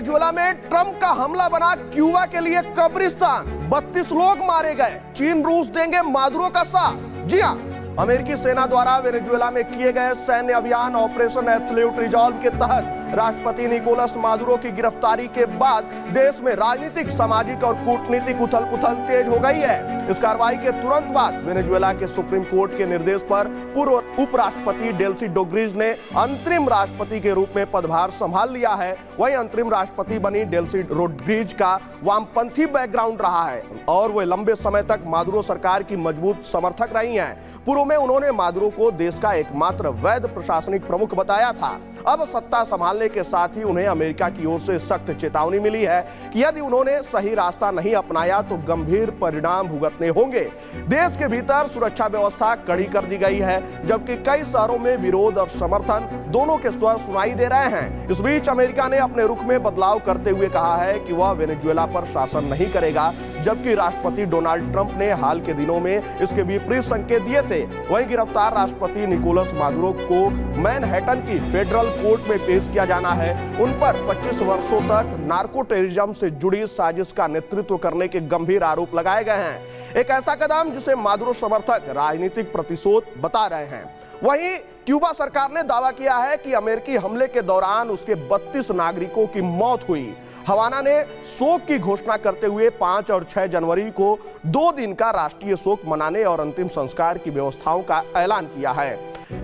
Venezuela में Trump का हमला बना क्यूबा के लिए कब्रिस्तान, 32 लोग मारे गए। चीन रूस देंगे मादुरो का साथ। जी हां, अमेरिकी सेना द्वारा वेनेजुएला में किए गए सैन्य अभियान ऑपरेशन एब्सोल्यूट रिजॉल्व के तहत राष्ट्रपति निकोलस मादुरो की गिरफ्तारी के बाद देश में राजनीतिक, सामाजिक और कूटनीतिक उथल-पुथल तेज हो गई है। इस कार्रवाई के तुरंत बाद वेनेजुएला के सुप्रीम कोर्ट के निर्देश पर पूर्व उपराष्ट्रपति डेल्सी डोड्रिग्स ने अंतरिम राष्ट्रपति के रूप में पदभार संभाल लिया है। वहीं अंतरिम राष्ट्रपति बनी डेल्सी डोड्रिग्स का वामपंथी बैकग्राउंड रहा है और वे लंबे समय तक मादुरो सरकार की मजबूत समर्थक रही हैं। पूर्व में उन्होंने मादुरो को देश का एकमात्र वैध प्रशासनिक प्रमुख बताया था। अब सत्ता संभालने के साथ ही उन्हें अमेरिका की ओर से सख्त चेतावनी मिली है कि यदि उन्होंने सही रास्ता नहीं अपनाया तो गंभीर परिणाम भुगतने होंगे। देश के भीतर सुरक्षा व्यवस्था कड़ी कर दी गई है, जबकि कई शहरों में विरोध और समर्थन दोनों के स्वर सुनाई दे रहे हैं। इस बीच अमेरिका ने अपने रुख में बदलाव करते हुए कहा है कि वह वेनेजुएला पर शासन नहीं करेगा, जबकि राष्ट्रपति डोनाल्ड ट्रंप ने हाल के दिनों में इसके विपरीत संकेत दिए थे। वहीं गिरफ्तार राष्ट्रपति निकोलस मादुरो को मैनहट्टन की फेडरल कोर्ट में पेश किया जाना है। उन पर 25 वर्षों तक नार्को टेररिज्म से जुड़ी साजिश का नेतृत्व करने के गंभीर आरोप लगाए गए हैं। एक ऐसा कदम जिसे मादुरो समर्थक राजनीतिक प्रतिशोध बता रहे हैं। वहीं क्यूबा सरकार ने दावा किया है कि अमेरिकी हमले के दौरान उसके 32 नागरिकों की मौत हुई। हवाना ने शोक की घोषणा करते हुए 5 और 6 जनवरी को 2 दिन का राष्ट्रीय शोक मनाने और अंतिम संस्कार की व्यवस्थाओं का ऐलान किया है।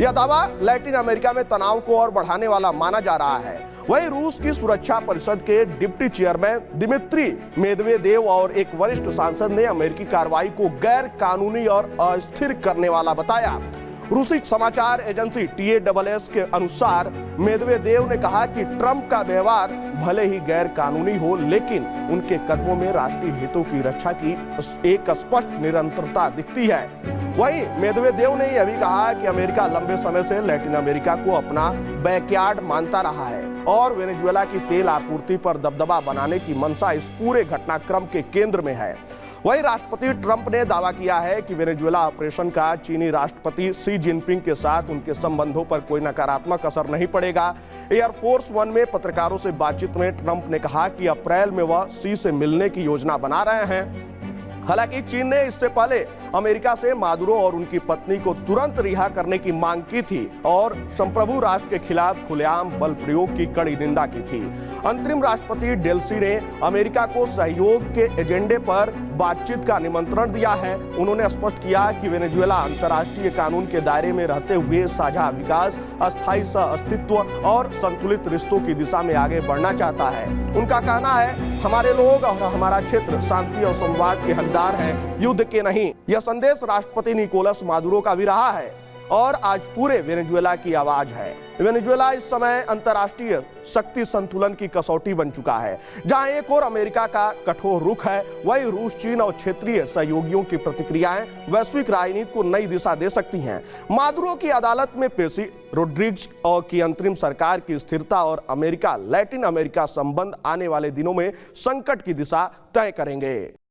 यह दावा लैटिन अमेरिका में तनाव को और बढ़ाने वाला माना जा रहा है। वहीं रूस की सुरक्षा परिषद के डिप्टी चेयरमैन दिमित्री मेदवेदेव और एक वरिष्ठ सांसद ने अमेरिकी कार्रवाई को गैर कानूनी और अस्थिर करने वाला बताया। रूसी समाचार एजेंसी TASS के अनुसार मेदवेदेव ने कहा कि ट्रंप का व्यवहार भले ही गैर कानूनी हो, लेकिन उनके कदमों में राष्ट्रीय हितों की रक्षा की एक स्पष्ट निरंतरता दिखती है। वहीं मेदवेदेव ने यह भी कहा कि अमेरिका लंबे समय से लैटिन अमेरिका को अपना बैकयार्ड मानता रहा है और वेनेजुएला की तेल आपूर्ति पर दबदबा बनाने की मंशा इस पूरे घटनाक्रम के केंद्र में है। वहीं राष्ट्रपति ट्रंप ने दावा किया है कि वेनेजुएला ऑपरेशन का चीनी राष्ट्रपति शी जिनपिंग के साथ उनके संबंधों पर कोई नकारात्मक असर नहीं पड़ेगा। एयरफोर्स 1 में पत्रकारों से बातचीत में ट्रंप ने कहा कि अप्रैल में वह शी से मिलने की योजना बना रहे हैं। हालांकि चीन ने इससे पहले अमेरिका से मादुरो और उनकी पत्नी को तुरंत रिहा करने की मांग की थी और संप्रभु राष्ट्र के खिलाफ खुलेआम बल प्रयोग की कड़ी निंदा की थी। अंतरिम राष्ट्रपति डेल्सी ने अमेरिका को सहयोग के एजेंडे पर बातचीत का निमंत्रण दिया है। उन्होंने स्पष्ट किया कि वेनेजुएला अंतर्राष्ट्रीय कानून के दायरे में रहते हुए साझा विकास, अस्थायी सह-अस्तित्व और संतुलित रिश्तों की दिशा में आगे बढ़ना चाहता है। उनका कहना है, हमारे लोग और हमारा क्षेत्र शांति और संवाद के हकदार हैं, युद्ध के नहीं। यह संदेश राष्ट्रपति निकोलस मादुरो का भी रहा है और आज पूरे वेनेजुएला की आवाज है। वेनेजुएला इस समय अंतर्राष्ट्रीय शक्ति संतुलन की कसौटी बन चुका है। जहां एक और अमेरिका का कठोर रुख है, वहीं रूस, चीन और क्षेत्रीय सहयोगियों की प्रतिक्रियाएं वैश्विक राजनीति को नई दिशा दे सकती हैं। मादुरो की अदालत में पेशी, रोड्रिग्स और की अंतरिम सरकार की स्थिरता और अमेरिका लैटिन अमेरिका संबंध आने वाले दिनों में संकट की दिशा तय करेंगे।